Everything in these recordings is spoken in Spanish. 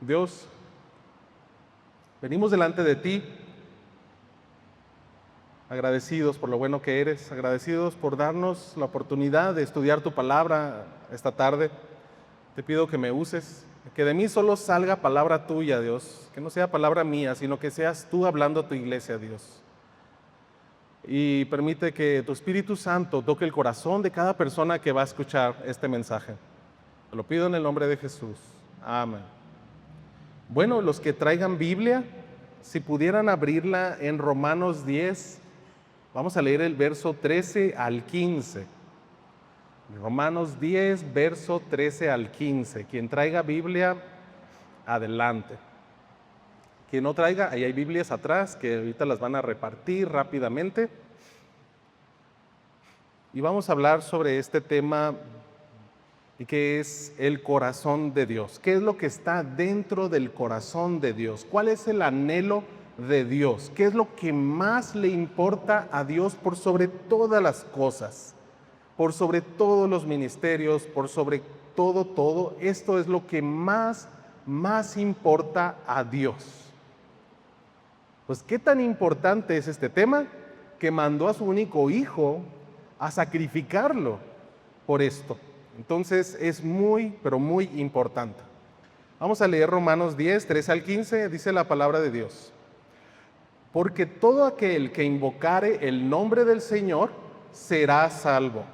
Dios, venimos delante de ti, agradecidos por lo bueno que eres, agradecidos por darnos la oportunidad de estudiar tu palabra esta tarde. Te pido que me uses, que de mí solo salga palabra tuya, Dios, que no sea palabra mía, sino que seas tú hablando a tu iglesia, Dios. Y permite que tu Espíritu Santo toque el corazón de cada persona que va a escuchar este mensaje. Te lo pido en el nombre de Jesús. Amén. Bueno, los que traigan Biblia, si pudieran abrirla en Romanos 10, vamos a leer el verso 13 al 15. Romanos 10, verso 13 al 15. Quien traiga Biblia, adelante. Quien no traiga, ahí hay Biblias atrás que ahorita las van a repartir rápidamente. Y vamos a hablar sobre este tema y que es el corazón de Dios. ¿Qué es lo que está dentro del corazón de Dios? ¿Cuál es el anhelo de Dios? ¿Qué es lo que más le importa a Dios por sobre todas las cosas? Por sobre todos los ministerios, por sobre todo. Esto es lo que más importa a Dios. Pues, ¿qué tan importante es este tema? Que mandó a su único hijo a sacrificarlo por esto. Entonces es muy, pero muy importante. Vamos a leer Romanos 10, 13 al 15, dice la palabra de Dios. Porque todo aquel que invocare el nombre del Señor será salvo.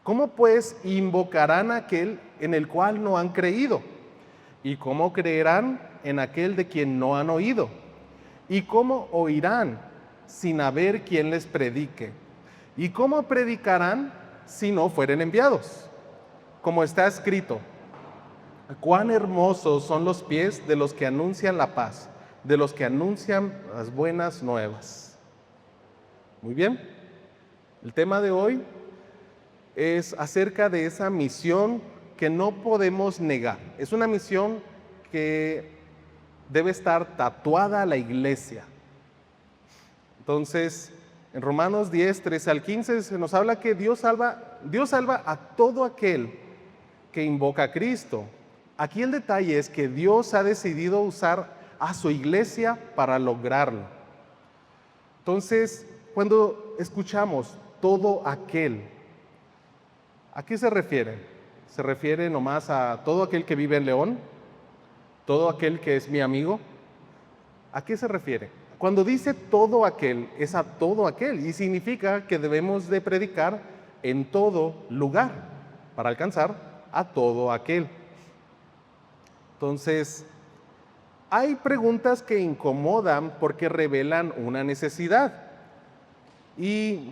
¿Cómo pues invocarán a aquel en el cual no han creído? ¿Y cómo creerán en aquel de quien no han oído? ¿Y cómo oirán sin haber quien les predique? ¿Y cómo predicarán si no fueren enviados? Como está escrito, cuán hermosos son los pies de los que anuncian la paz, de los que anuncian las buenas nuevas. Muy bien, el tema de hoy es acerca de esa misión que no podemos negar. Es una misión que debe estar tatuada a la iglesia. Entonces, en Romanos 10, 13 al 15 se nos habla que Dios salva a todo aquel que invoca a Cristo. Aquí el detalle es que Dios ha decidido usar a su iglesia para lograrlo. Entonces, cuando escuchamos todo aquel, ¿a qué se refiere? ¿Se refiere nomás a todo aquel que vive en León? ¿Todo aquel que es mi amigo? ¿A qué se refiere? Cuando dice todo aquel, es a todo aquel, y significa que debemos de predicar en todo lugar para alcanzar a todo aquel. Entonces, hay preguntas que incomodan porque revelan una necesidad. Y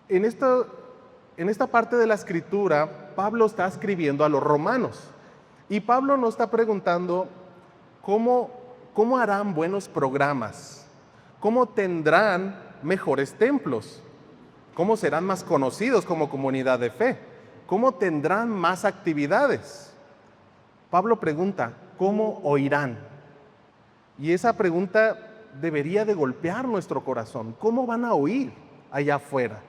en esta parte de la escritura, Pablo está escribiendo a los romanos. Y Pablo nos está preguntando cómo harán buenos programas, cómo tendrán mejores templos, cómo serán más conocidos como comunidad de fe, cómo tendrán más actividades. Pablo pregunta, ¿cómo oirán? Y esa pregunta debería de golpear nuestro corazón. ¿Cómo van a oír allá afuera?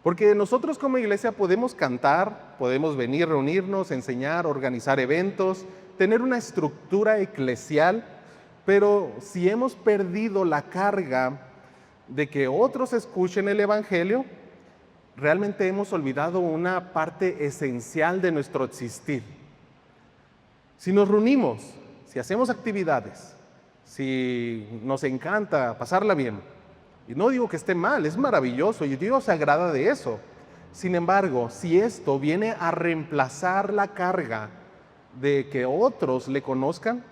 Porque nosotros como iglesia podemos cantar, podemos venir, reunirnos, enseñar, organizar eventos, tener una estructura eclesial, pero si hemos perdido la carga de que otros escuchen el evangelio, realmente hemos olvidado una parte esencial de nuestro existir. Si nos reunimos, si hacemos actividades, si nos encanta pasarla bien, y no digo que esté mal, es maravilloso y Dios se agrada de eso. Sin embargo, si esto viene a reemplazar la carga de que otros le conozcan,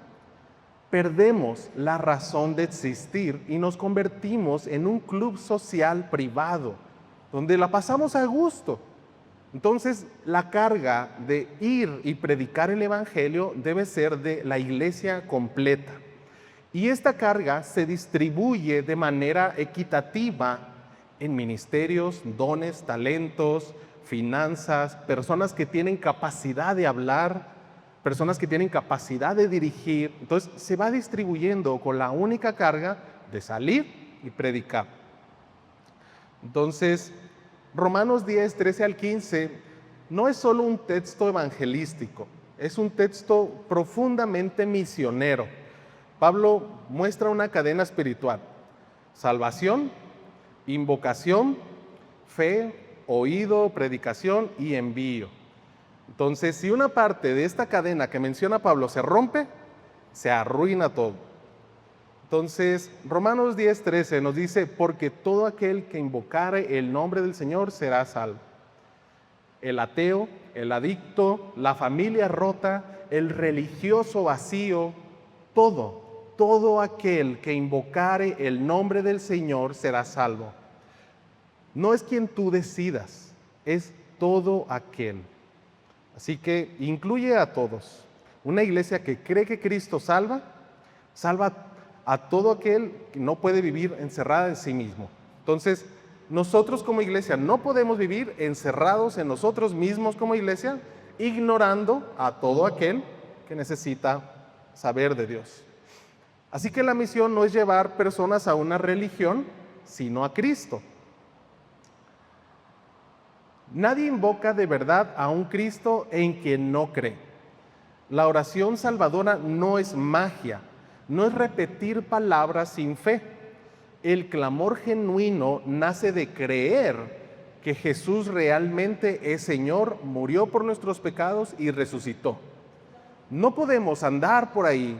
perdemos la razón de existir y nos convertimos en un club social privado, donde la pasamos a gusto. Entonces, la carga de ir y predicar el evangelio debe ser de la iglesia completa. Y esta carga se distribuye de manera equitativa en ministerios, dones, talentos, finanzas, personas que tienen capacidad de hablar, personas que tienen capacidad de dirigir. Entonces se va distribuyendo con la única carga de salir y predicar. Entonces, Romanos 10, 13 al 15 no es solo un texto evangelístico, es un texto profundamente misionero. Pablo muestra una cadena espiritual: salvación, invocación, fe, oído, predicación y envío. Entonces, si una parte de esta cadena que menciona Pablo se rompe, se arruina todo. Entonces, Romanos 10:13 nos dice: porque todo aquel que invocare el nombre del Señor será salvo. El ateo, el adicto, la familia rota, el religioso vacío, todo aquel que invocare el nombre del Señor será salvo. No es quien tú decidas, es todo aquel. Así que incluye a todos. Una iglesia que cree que Cristo salva a todo aquel que no puede vivir encerrada en sí mismo. Entonces, nosotros como iglesia no podemos vivir encerrados en nosotros mismos como iglesia, ignorando a todo aquel que necesita saber de Dios. Así que la misión no es llevar personas a una religión, sino a Cristo. Nadie invoca de verdad a un Cristo en quien no cree. La oración salvadora no es magia, no es repetir palabras sin fe. El clamor genuino nace de creer que Jesús realmente es Señor, murió por nuestros pecados y resucitó. No podemos andar por ahí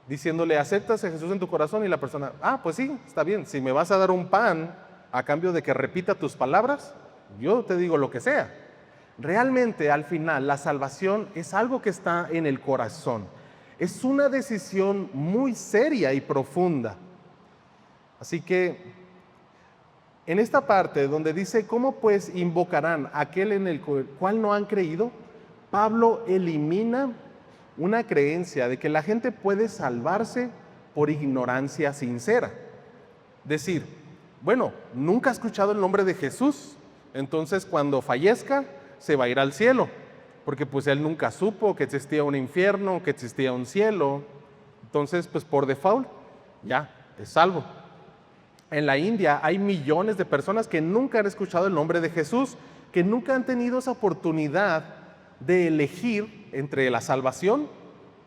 diciéndole: ¿aceptas a Jesús en tu corazón? Y la persona: pues sí, está bien, si me vas a dar un pan a cambio de que repita tus palabras, yo te digo lo que sea. Realmente, al final, la salvación es algo que está en el corazón. Es una decisión muy seria y profunda. Así que, en esta parte donde dice: ¿cómo pues invocarán a aquel en el cual no han creído?, Pablo elimina una creencia de que la gente puede salvarse por ignorancia sincera. Decir: bueno, nunca ha escuchado el nombre de Jesús, entonces cuando fallezca se va a ir al cielo, porque pues él nunca supo que existía un infierno, que existía un cielo. Entonces, pues por default, ya, es salvo. En la India hay millones de personas que nunca han escuchado el nombre de Jesús, que nunca han tenido esa oportunidad de elegir entre la salvación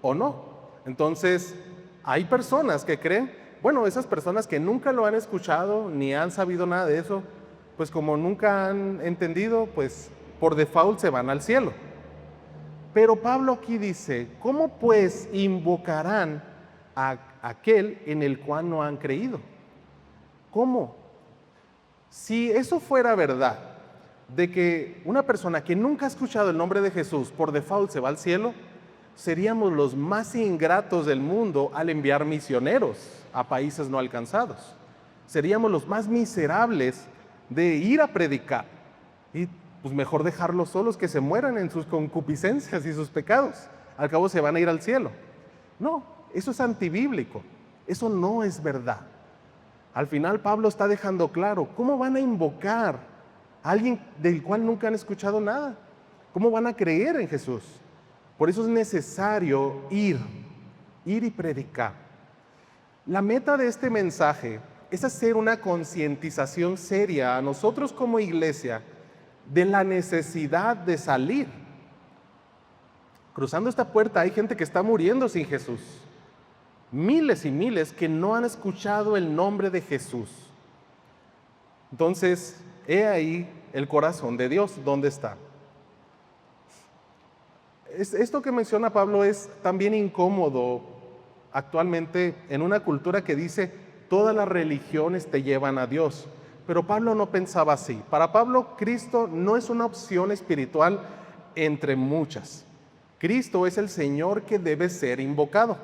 o no. Entonces, hay personas que creen, bueno, esas personas que nunca lo han escuchado ni han sabido nada de eso, pues como nunca han entendido, pues por default se van al cielo. Pero Pablo aquí dice: ¿cómo pues invocarán a aquel en el cual no han creído? ¿Cómo? Si eso fuera verdad, de que una persona que nunca ha escuchado el nombre de Jesús por default se va al cielo, seríamos los más ingratos del mundo al enviar misioneros a países no alcanzados. Seríamos los más miserables de ir a predicar, y pues mejor dejarlos solos, que se mueran en sus concupiscencias y sus pecados. Al cabo se van a ir al cielo. No, eso es antibíblico, eso no es verdad. Al final Pablo está dejando claro: ¿cómo van a invocar a alguien del cual nunca han escuchado nada? ¿Cómo van a creer en Jesús? Por eso es necesario ir y predicar. La meta de este mensaje es hacer una concientización seria a nosotros como iglesia de la necesidad de salir. Cruzando esta puerta hay gente que está muriendo sin Jesús. Miles y miles que no han escuchado el nombre de Jesús. Entonces, he ahí el corazón de Dios, ¿dónde está? Esto que menciona Pablo es también incómodo actualmente en una cultura que dice: todas las religiones te llevan a Dios. Pero Pablo no pensaba así. Para Pablo, Cristo no es una opción espiritual entre muchas. Cristo es el Señor que debe ser invocado.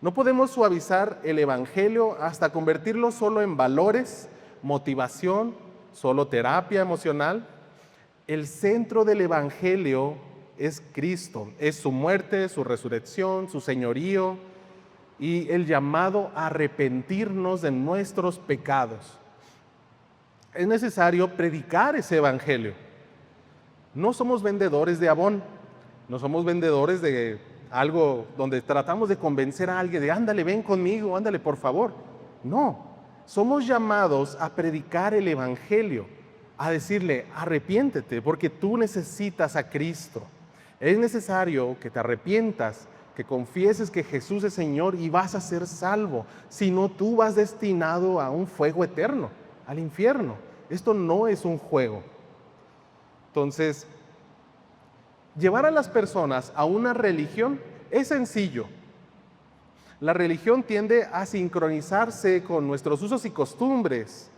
No podemos suavizar el evangelio hasta convertirlo solo en valores, motivación, solo terapia emocional. El centro del evangelio es Cristo, es su muerte, su resurrección, su señorío y el llamado a arrepentirnos de nuestros pecados. Es necesario predicar ese evangelio. No somos vendedores de Avon, no somos vendedores de algo donde tratamos de convencer a alguien de: ándale, ven conmigo, ándale, por favor. No, somos llamados a predicar el evangelio, a decirle: arrepiéntete porque tú necesitas a Cristo. Es necesario que te arrepientas, que confieses que Jesús es Señor y vas a ser salvo. Si no, tú vas destinado a un fuego eterno, al infierno. Esto no es un juego. Entonces, llevar a las personas a una religión es sencillo. La religión tiende a sincronizarse con nuestros usos y costumbres,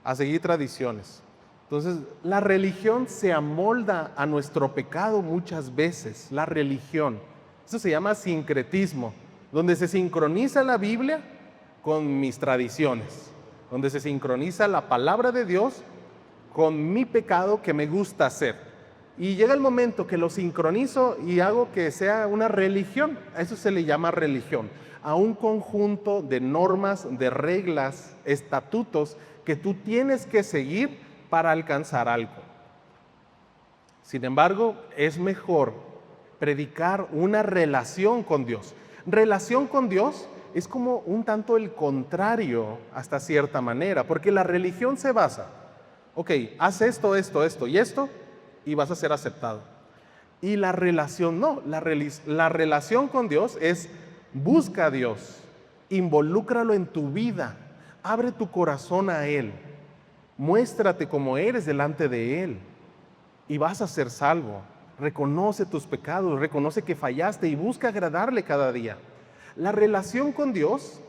a seguir tradiciones. Entonces, la religión se amolda a nuestro pecado muchas veces, la religión. Eso se llama sincretismo, donde se sincroniza la Biblia con mis tradiciones, donde se sincroniza la palabra de Dios con mi pecado que me gusta hacer. Y llega el momento que lo sincronizo y hago que sea una religión. A eso se le llama religión, a un conjunto de normas, de reglas, estatutos que tú tienes que seguir para alcanzar algo. Sin embargo, es mejor predicar una relación con Dios. Relación con Dios es como un tanto el contrario hasta cierta manera, porque la religión se basa, ok, haz esto, esto, esto y esto, y vas a ser aceptado. Y la relación no, la relación con Dios es busca a Dios, involúcralo en tu vida, abre tu corazón a Él, muéstrate como eres delante de Él y vas a ser salvo. Reconoce tus pecados, reconoce que fallaste y busca agradarle cada día. La relación con Dios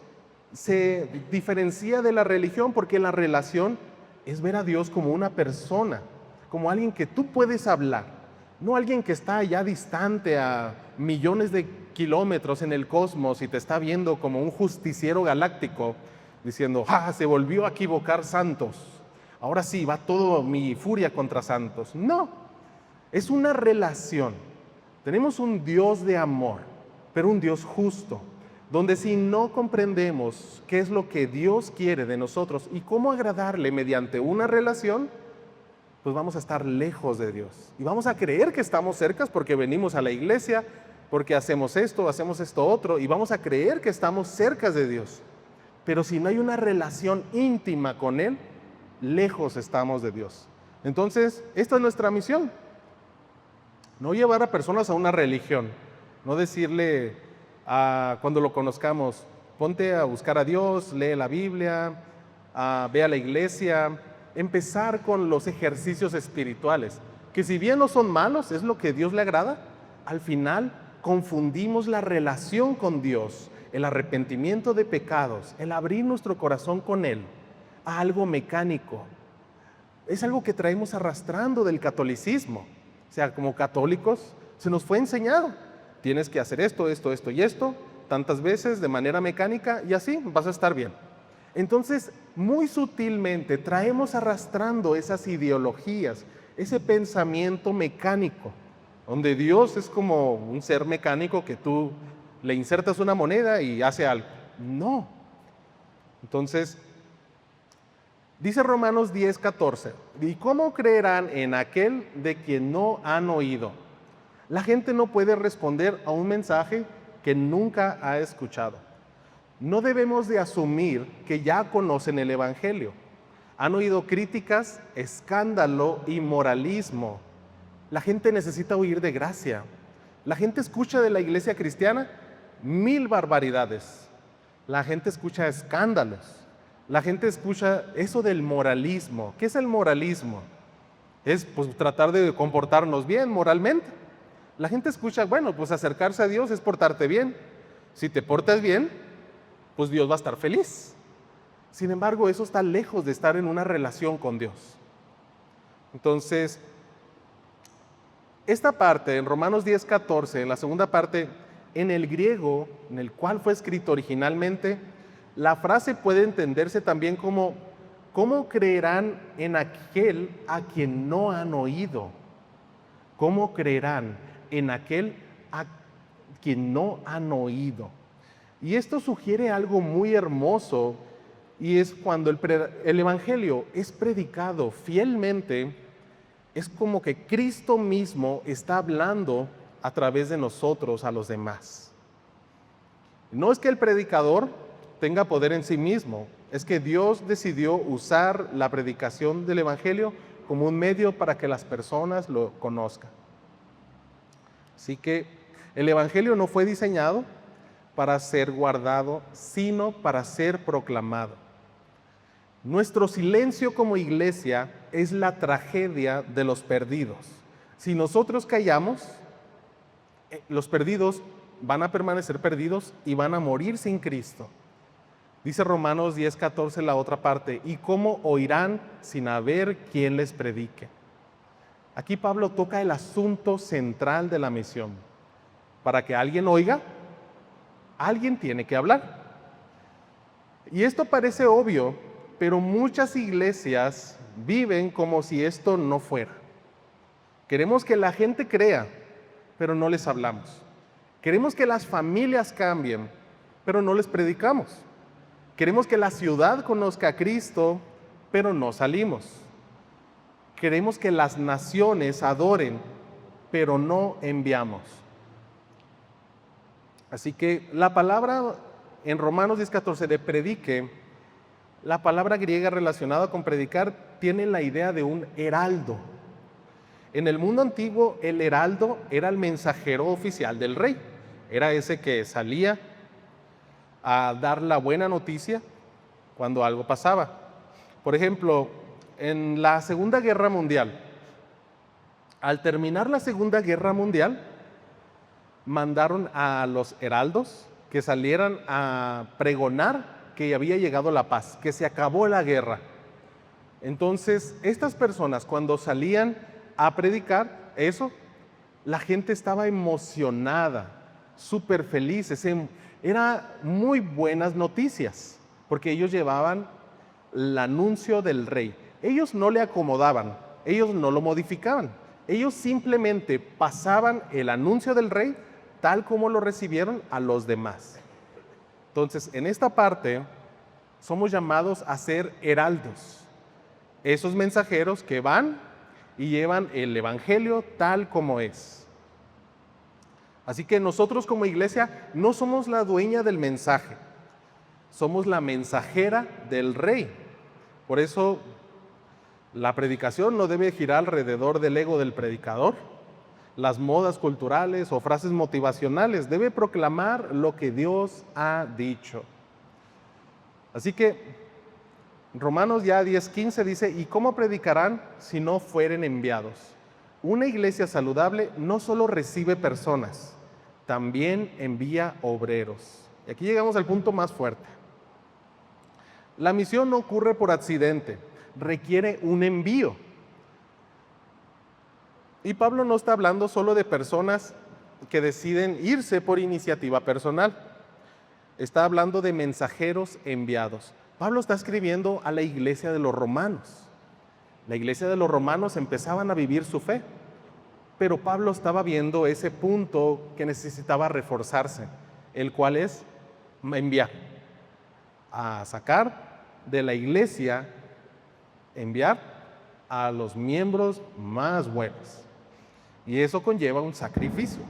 se diferencia de la religión porque la relación es ver a Dios como una persona, como alguien que tú puedes hablar, no alguien que está allá distante a millones de kilómetros en el cosmos y te está viendo como un justiciero galáctico diciendo, se volvió a equivocar Santos, ahora sí va todo mi furia contra Santos. No. Es una relación. Tenemos un Dios de amor, pero un Dios justo, donde si no comprendemos qué es lo que Dios quiere de nosotros y cómo agradarle mediante una relación, pues vamos a estar lejos de Dios. Y vamos a creer que estamos cercas porque venimos a la iglesia, porque hacemos esto otro, y vamos a creer que estamos cerca de Dios. Pero si no hay una relación íntima con Él, lejos estamos de Dios. Entonces, esta es nuestra misión. No llevar a personas a una religión, no decirle cuando lo conozcamos, ponte a buscar a Dios, lee la Biblia, ve a la iglesia, empezar con los ejercicios espirituales, que si bien no son malos, es lo que Dios le agrada, al final confundimos la relación con Dios, el arrepentimiento de pecados, el abrir nuestro corazón con Él, a algo mecánico. Es algo que traemos arrastrando del catolicismo. O sea, como católicos se nos fue enseñado, tienes que hacer esto, esto, esto y esto, tantas veces de manera mecánica y así vas a estar bien. Entonces, muy sutilmente traemos arrastrando esas ideologías, ese pensamiento mecánico, donde Dios es como un ser mecánico que tú le insertas una moneda y hace algo. No. Entonces, dice Romanos 10:14, ¿y cómo creerán en aquel de quien no han oído? La gente no puede responder a un mensaje que nunca ha escuchado. No debemos de asumir que ya conocen el Evangelio. Han oído críticas, escándalo y moralismo. La gente necesita oír de gracia. La gente escucha de la iglesia cristiana 1000 barbaridades. La gente escucha escándalos. La gente escucha eso del moralismo. ¿Qué es el moralismo? Es pues tratar de comportarnos bien moralmente. La gente escucha, bueno, pues acercarse a Dios es portarte bien. Si te portas bien, pues Dios va a estar feliz. Sin embargo, eso está lejos de estar en una relación con Dios. Entonces, esta parte en Romanos 10:14, en la segunda parte, en el griego, en el cual fue escrito originalmente, la frase puede entenderse también como, ¿cómo creerán en aquel a quien no han oído? ¿Cómo creerán en aquel a quien no han oído? Y esto sugiere algo muy hermoso, y es cuando el Evangelio es predicado fielmente, es como que Cristo mismo está hablando a través de nosotros a los demás. No es que el predicador tenga poder en sí mismo, es que Dios decidió usar la predicación del Evangelio como un medio para que las personas lo conozcan. Así que el Evangelio no fue diseñado para ser guardado, sino para ser proclamado. Nuestro silencio como iglesia es la tragedia de los perdidos. Si nosotros callamos, los perdidos van a permanecer perdidos y van a morir sin Cristo. Dice Romanos 10:14 la otra parte, ¿y cómo oirán sin haber quien les predique? Aquí Pablo toca el asunto central de la misión. Para que alguien oiga, alguien tiene que hablar. Y esto parece obvio, pero muchas iglesias viven como si esto no fuera. Queremos que la gente crea, pero no les hablamos. Queremos que las familias cambien, pero no les predicamos. Queremos que la ciudad conozca a Cristo, pero no salimos. Queremos que las naciones adoren, pero no enviamos. Así que la palabra en Romanos 10:14 de predique, la palabra griega relacionada con predicar tiene la idea de un heraldo. En el mundo antiguo, el heraldo era el mensajero oficial del rey. Era ese que salía a dar la buena noticia cuando algo pasaba. Por ejemplo, en la Segunda Guerra Mundial, al terminar la Segunda Guerra Mundial, mandaron a los heraldos que salieran a pregonar que había llegado la paz, que se acabó la guerra. Entonces, estas personas cuando salían a predicar eso, la gente estaba emocionada, súper felices. Eran muy buenas noticias, porque ellos llevaban el anuncio del rey. Ellos no le acomodaban, ellos no lo modificaban. Ellos simplemente pasaban el anuncio del rey tal como lo recibieron a los demás. Entonces, en esta parte, somos llamados a ser heraldos. Esos mensajeros que van y llevan el evangelio tal como es. Así que nosotros como iglesia no somos la dueña del mensaje, somos la mensajera del rey. Por eso la predicación no debe girar alrededor del ego del predicador, las modas culturales o frases motivacionales. Debe proclamar lo que Dios ha dicho. Así que Romanos ya 10:15 dice, ¿y cómo predicarán si no fueren enviados? Una iglesia saludable no solo recibe personas, también envía obreros. Y aquí llegamos al punto más fuerte. La misión no ocurre por accidente, requiere un envío. Y Pablo no está hablando solo de personas que deciden irse por iniciativa personal. Está hablando de mensajeros enviados. Pablo está escribiendo a la iglesia de los romanos. La iglesia de los romanos empezaban a vivir su fe, pero Pablo estaba viendo ese punto que necesitaba reforzarse, el cual es enviar, a sacar de la iglesia, enviar a los miembros más buenos. Y eso conlleva un sacrificio.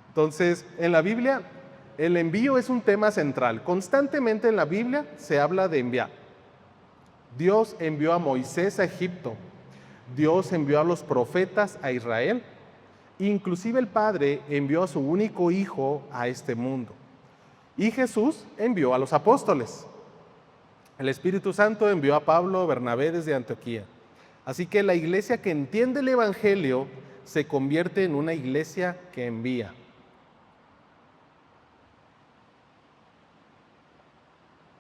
Entonces, en la Biblia, el envío es un tema central. Constantemente en la Biblia se habla de enviar. Dios envió a Moisés a Egipto. Dios envió a los profetas a Israel. Inclusive el Padre envió a su único Hijo a este mundo. Y Jesús envió a los apóstoles. El Espíritu Santo envió a Pablo, Bernabé desde Antioquía. Así que la iglesia que entiende el Evangelio se convierte en una iglesia que envía.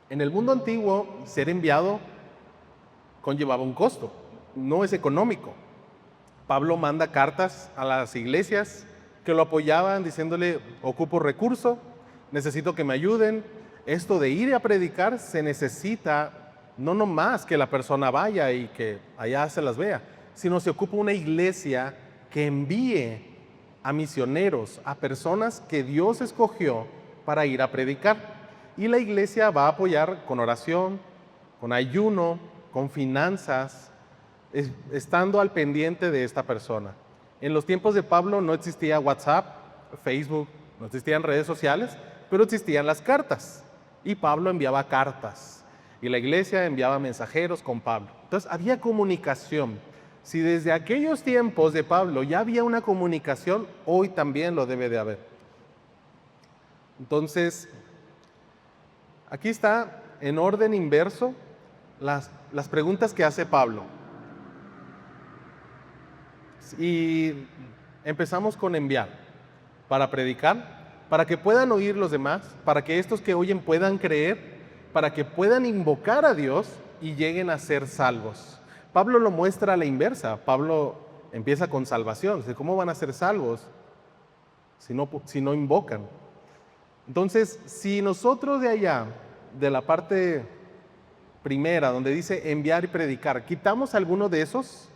En el mundo antiguo, ser enviado conllevaba un costo, no es económico. Pablo manda cartas a las iglesias que lo apoyaban diciéndole, ocupo recurso, necesito que me ayuden. Esto de ir a predicar se necesita no nomás que la persona vaya y que allá se las vea, sino se ocupa una iglesia que envíe a misioneros, a personas que Dios escogió para ir a predicar. Y la iglesia va a apoyar con oración, con ayuno, con finanzas, estando al pendiente de esta persona. En los tiempos de Pablo no existía WhatsApp, Facebook, no existían redes sociales, pero existían las cartas. Y Pablo enviaba cartas. Y la iglesia enviaba mensajeros con Pablo. Entonces había comunicación. Si desde aquellos tiempos de Pablo ya había una comunicación, hoy también lo debe de haber. Entonces, aquí está en orden inverso las preguntas que hace Pablo. Y empezamos con enviar, para predicar, para que puedan oír los demás, para que estos que oyen puedan creer, para que puedan invocar a Dios y lleguen a ser salvos. Pablo lo muestra a la inversa. Pablo empieza con salvación. ¿Cómo van a ser salvos si no invocan? Entonces, si nosotros de allá, de la parte primera, donde dice enviar y predicar, quitamos alguno de esos,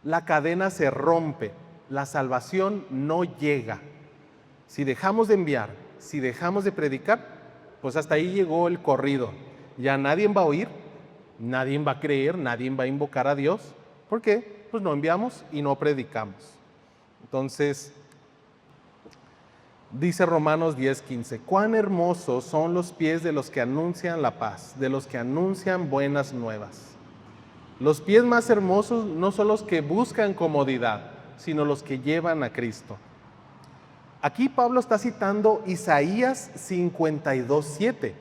la cadena se rompe, la salvación no llega. Si dejamos de enviar, si dejamos de predicar, pues hasta ahí llegó el corrido. Ya nadie va a oír, nadie va a creer, nadie va a invocar a Dios. ¿Por qué? Pues no enviamos y no predicamos. Entonces, dice Romanos 10:15, cuán hermosos son los pies de los que anuncian la paz, de los que anuncian buenas nuevas. Los pies más hermosos no son los que buscan comodidad, sino los que llevan a Cristo. Aquí Pablo está citando Isaías 52:7.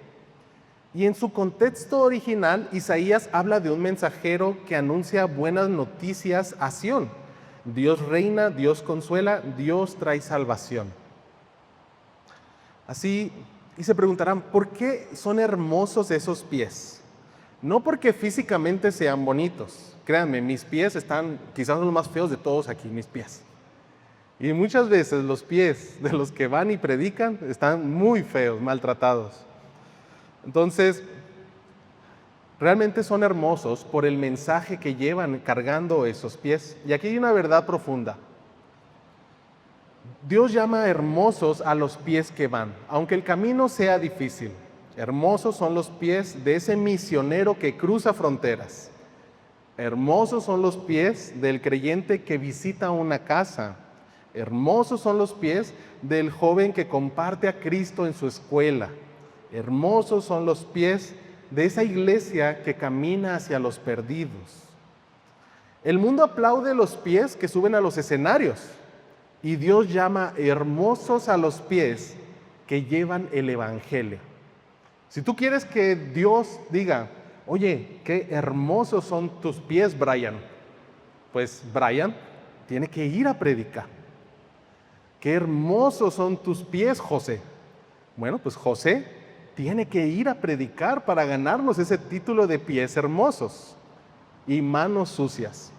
Y en su contexto original, Isaías habla de un mensajero que anuncia buenas noticias a Sión. Dios reina, Dios consuela, Dios trae salvación. Así, y se preguntarán, ¿por qué son hermosos esos pies? No porque físicamente sean bonitos. Créanme, mis pies están quizás los más feos de todos aquí, mis pies. Y muchas veces los pies de los que van y predican están muy feos, maltratados. Entonces, realmente son hermosos por el mensaje que llevan cargando esos pies. Y aquí hay una verdad profunda. Dios llama hermosos a los pies que van, aunque el camino sea difícil. Hermosos son los pies de ese misionero que cruza fronteras. Hermosos son los pies del creyente que visita una casa. Hermosos son los pies del joven que comparte a Cristo en su escuela. Hermosos son los pies de esa iglesia que camina hacia los perdidos. El mundo aplaude los pies que suben a los escenarios y Dios llama hermosos a los pies que llevan el evangelio. Si tú quieres que Dios diga, oye, qué hermosos son tus pies, Brian, pues Brian tiene que ir a predicar. Qué hermosos son tus pies, José. Bueno, pues José tiene que ir a predicar para ganarnos ese título de pies hermosos y manos sucias.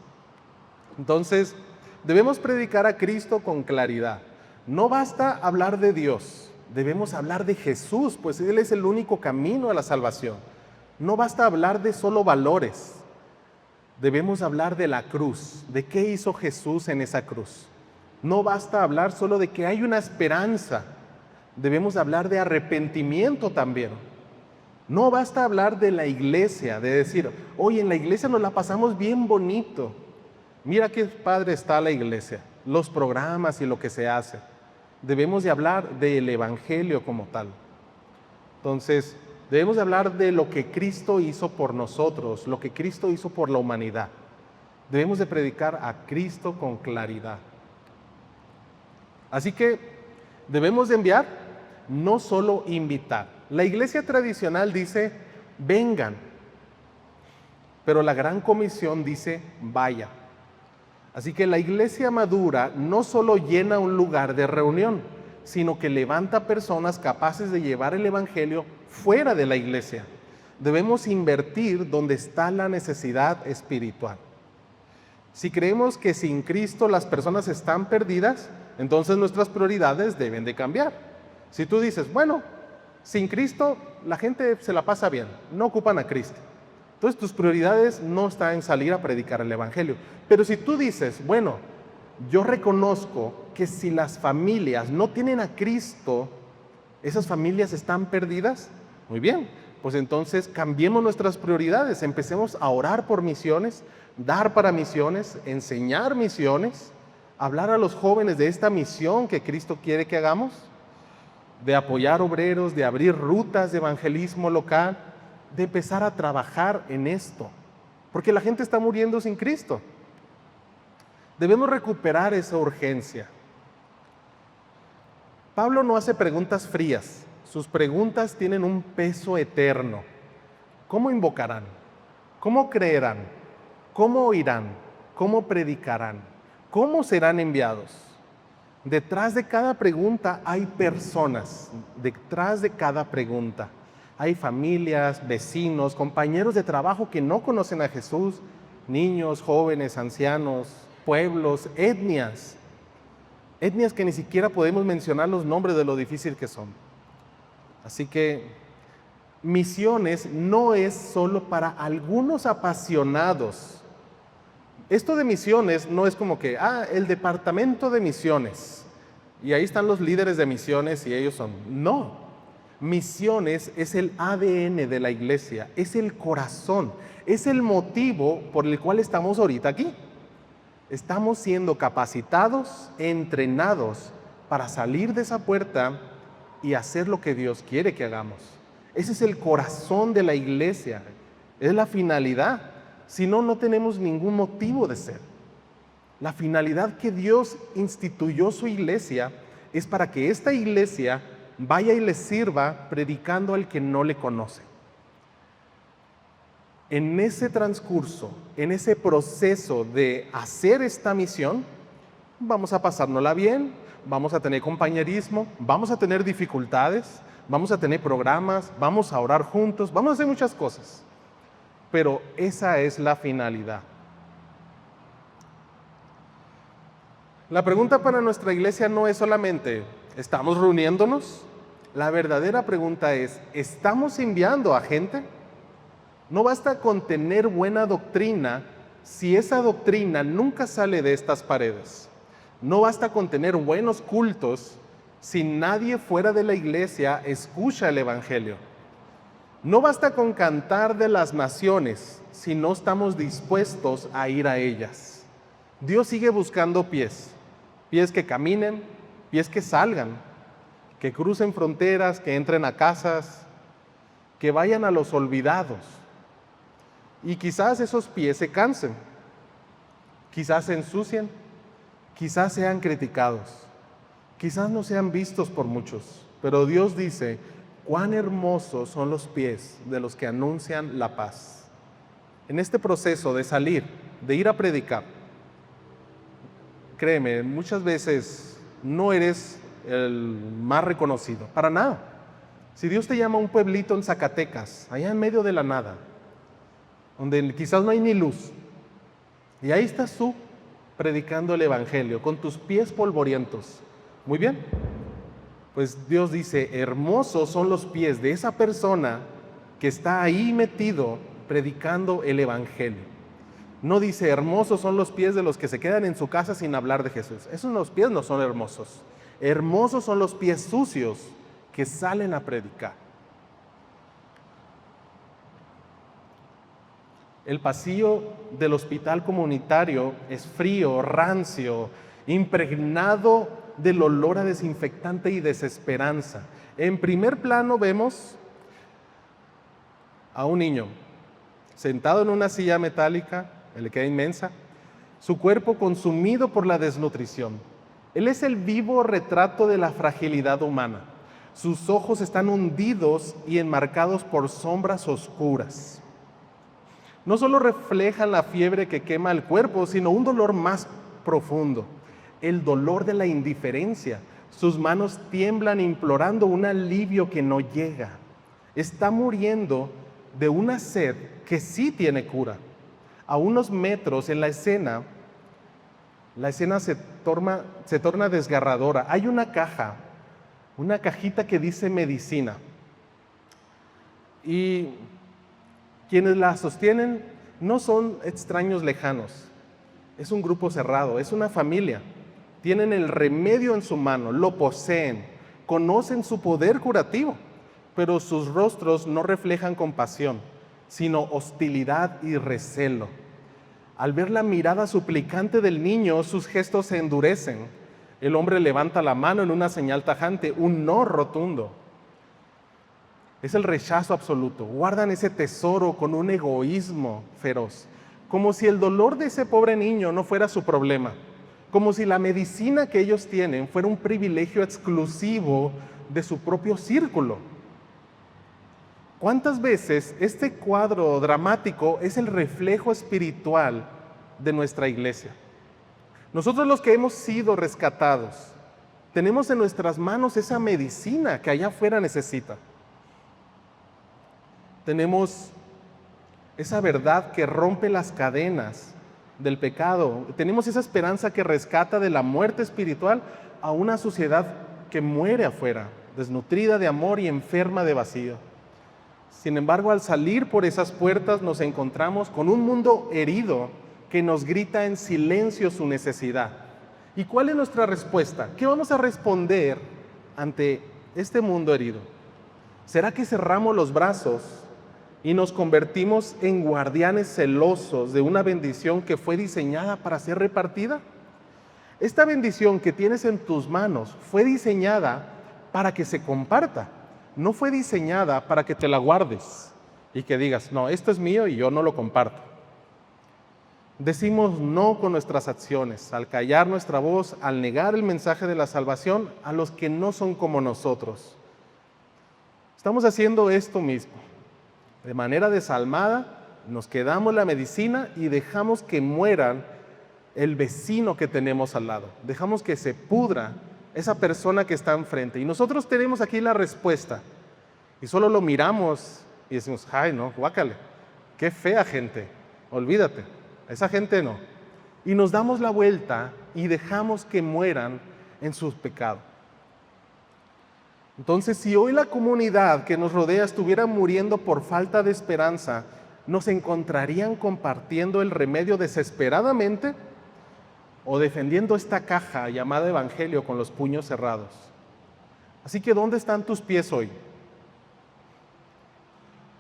Entonces, debemos predicar a Cristo con claridad. No basta hablar de Dios, debemos hablar de Jesús, pues Él es el único camino a la salvación. No basta hablar de solo valores, debemos hablar de la cruz, de qué hizo Jesús en esa cruz. No basta hablar solo de que hay una esperanza, debemos hablar de arrepentimiento también. No basta hablar de la iglesia, de decir, oye, en la iglesia nos la pasamos bien bonito. Mira qué padre está la iglesia, los programas y lo que se hace. Debemos de hablar del evangelio como tal. Entonces, debemos de hablar de lo que Cristo hizo por nosotros, lo que Cristo hizo por la humanidad. Debemos de predicar a Cristo con claridad. Así que debemos de enviar, no solo invitar. La iglesia tradicional dice, vengan, pero la gran comisión dice, vaya. Así que la iglesia madura no solo llena un lugar de reunión, sino que levanta personas capaces de llevar el evangelio fuera de la iglesia. Debemos invertir donde está la necesidad espiritual. Si creemos que sin Cristo las personas están perdidas, entonces nuestras prioridades deben de cambiar. Si tú dices, bueno, sin Cristo la gente se la pasa bien, no ocupan a Cristo. Entonces tus prioridades no están en salir a predicar el evangelio. Pero si tú dices, bueno, yo reconozco que si las familias no tienen a Cristo, esas familias están perdidas, muy bien, pues entonces cambiemos nuestras prioridades, empecemos a orar por misiones, dar para misiones, enseñar misiones, hablar a los jóvenes de esta misión que Cristo quiere que hagamos, de apoyar obreros, de abrir rutas de evangelismo local, de empezar a trabajar en esto, porque la gente está muriendo sin Cristo. Debemos recuperar esa urgencia. Pablo no hace preguntas frías, sus preguntas tienen un peso eterno. ¿Cómo invocarán? ¿Cómo creerán? ¿Cómo oirán? ¿Cómo predicarán? ¿Cómo serán enviados? Detrás de cada pregunta hay personas, detrás de cada pregunta. Hay familias, vecinos, compañeros de trabajo que no conocen a Jesús, niños, jóvenes, ancianos, pueblos, etnias que ni siquiera podemos mencionar los nombres de lo difícil que son. Así que misiones no es solo para algunos apasionados. Esto de misiones no es como que, el departamento de misiones, y ahí están los líderes de misiones y ellos son. No, misiones es el ADN de la iglesia, es el corazón, es el motivo por el cual estamos ahorita aquí. Estamos siendo capacitados, entrenados para salir de esa puerta y hacer lo que Dios quiere que hagamos. Ese es el corazón de la iglesia, es la finalidad. Si no, no tenemos ningún motivo de ser. La finalidad que Dios instituyó su iglesia es para que esta iglesia vaya y le sirva predicando al que no le conoce. En ese transcurso, en ese proceso de hacer esta misión, vamos a pasárnosla bien, vamos a tener compañerismo, vamos a tener dificultades, vamos a tener programas, vamos a orar juntos, vamos a hacer muchas cosas. Pero esa es la finalidad. La pregunta para nuestra iglesia no es solamente, ¿estamos reuniéndonos? La verdadera pregunta es, ¿estamos enviando a gente? No basta con tener buena doctrina si esa doctrina nunca sale de estas paredes. No basta con tener buenos cultos si nadie fuera de la iglesia escucha el evangelio. No basta con cantar de las naciones si no estamos dispuestos a ir a ellas. Dios sigue buscando pies que caminen, pies que salgan, que crucen fronteras, que entren a casas, que vayan a los olvidados. Y quizás esos pies se cansen, quizás se ensucien, quizás sean criticados, quizás no sean vistos por muchos, pero Dios dice, cuán hermosos son los pies de los que anuncian la paz. En este proceso de salir, de ir a predicar, créeme, muchas veces no eres el más reconocido, para nada. Si Dios te llama a un pueblito en Zacatecas, allá en medio de la nada, donde quizás no hay ni luz, y ahí estás tú predicando el evangelio con tus pies polvorientos, muy bien, pues Dios dice, hermosos son los pies de esa persona que está ahí metido predicando el evangelio. No dice, hermosos son los pies de los que se quedan en su casa sin hablar de Jesús. Esos los pies no son hermosos. Hermosos son los pies sucios que salen a predicar. El pasillo del hospital comunitario es frío, rancio, impregnado del olor a desinfectante y desesperanza. En primer plano vemos a un niño sentado en una silla metálica, le queda inmensa, su cuerpo consumido por la desnutrición. Él es el vivo retrato de la fragilidad humana. Sus ojos están hundidos y enmarcados por sombras oscuras. No solo reflejan la fiebre que quema el cuerpo, sino un dolor más profundo, el dolor de la indiferencia. Sus manos tiemblan implorando un alivio que no llega. Está muriendo de una sed que sí tiene cura. A unos metros en la escena se torna desgarradora. Hay una cajita que dice medicina. Y quienes la sostienen no son extraños lejanos, es un grupo cerrado, es una familia. Tienen el remedio en su mano, lo poseen, conocen su poder curativo, pero sus rostros no reflejan compasión, sino hostilidad y recelo. Al ver la mirada suplicante del niño, sus gestos se endurecen. El hombre levanta la mano en una señal tajante, un no rotundo. Es el rechazo absoluto. Guardan ese tesoro con un egoísmo feroz. como si el dolor de ese pobre niño no fuera su problema, como si la medicina que ellos tienen fuera un privilegio exclusivo de su propio círculo. ¿Cuántas veces este cuadro dramático es el reflejo espiritual de nuestra iglesia? Nosotros, los que hemos sido rescatados, tenemos en nuestras manos esa medicina que allá afuera necesita. Tenemos esa verdad que rompe las cadenas del pecado. Tenemos esa esperanza que rescata de la muerte espiritual a una sociedad que muere afuera, desnutrida de amor y enferma de vacío. Sin embargo, al salir por esas puertas nos encontramos con un mundo herido que nos grita en silencio su necesidad. ¿Y cuál es nuestra respuesta? ¿Qué vamos a responder ante este mundo herido? ¿Será que cerramos los brazos y nos convertimos en guardianes celosos de una bendición que fue diseñada para ser repartida? Esta bendición que tienes en tus manos fue diseñada para que se comparta. No fue diseñada para que te la guardes y que digas, no, esto es mío y yo no lo comparto. Decimos no con nuestras acciones, al callar nuestra voz, al negar el mensaje de la salvación a los que no son como nosotros. Estamos haciendo esto mismo. De manera desalmada, nos quedamos la medicina y dejamos que mueran el vecino que tenemos al lado. Dejamos que se pudra esa persona que está enfrente. Y nosotros tenemos aquí la respuesta. Y solo lo miramos y decimos, ay no, guácale, qué fea gente, olvídate, esa gente no. Y nos damos la vuelta y dejamos que mueran en sus pecados. Entonces, si hoy la comunidad que nos rodea estuviera muriendo por falta de esperanza, ¿nos encontrarían compartiendo el remedio desesperadamente o defendiendo esta caja llamada Evangelio con los puños cerrados? Así que, ¿dónde están tus pies hoy?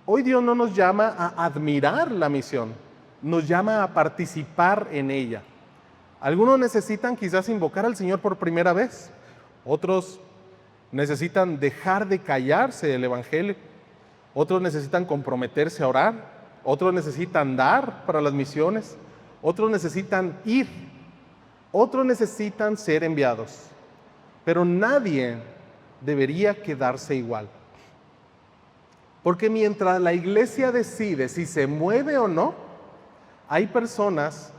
Hoy Dios no nos llama a admirar la misión, nos llama a participar en ella. Algunos necesitan quizás invocar al Señor por primera vez, otros necesitan dejar de callarse el Evangelio, otros necesitan comprometerse a orar, otros necesitan dar para las misiones, otros necesitan ir, otros necesitan ser enviados, pero nadie debería quedarse igual. Porque mientras la iglesia decide si se mueve o no, hay personas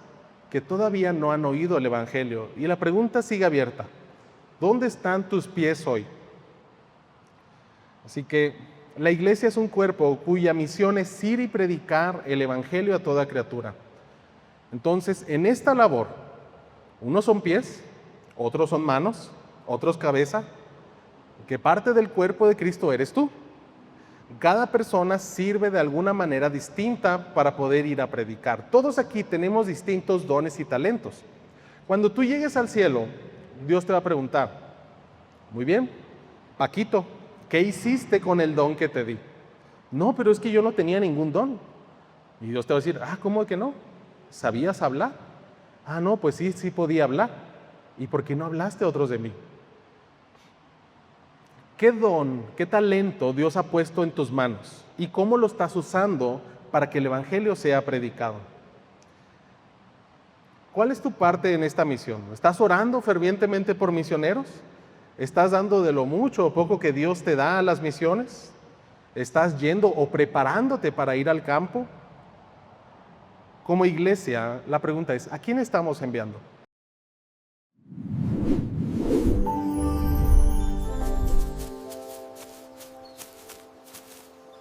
que todavía no han oído el Evangelio. Y la pregunta sigue abierta. ¿Dónde están tus pies hoy? Así que la iglesia es un cuerpo cuya misión es ir y predicar el Evangelio a toda criatura. Entonces, en esta labor, unos son pies, otros son manos, otros cabeza, que parte del cuerpo de Cristo eres tú. Cada persona sirve de alguna manera distinta para poder ir a predicar. Todos aquí tenemos distintos dones y talentos. Cuando tú llegues al cielo, Dios te va a preguntar, muy bien, Paquito, ¿qué hiciste con el don que te di? No, pero es que yo no tenía ningún don. Y Dios te va a decir, ¿cómo que no? ¿Sabías hablar? No, pues sí podía hablar. ¿Y por qué no hablaste a otros de mí? ¿Qué don, qué talento Dios ha puesto en tus manos? ¿Y cómo lo estás usando para que el Evangelio sea predicado? ¿Cuál es tu parte en esta misión? ¿Estás orando fervientemente por misioneros? ¿Estás dando de lo mucho o poco que Dios te da a las misiones? ¿Estás yendo o preparándote para ir al campo? Como iglesia, la pregunta es, ¿a quién estamos enviando?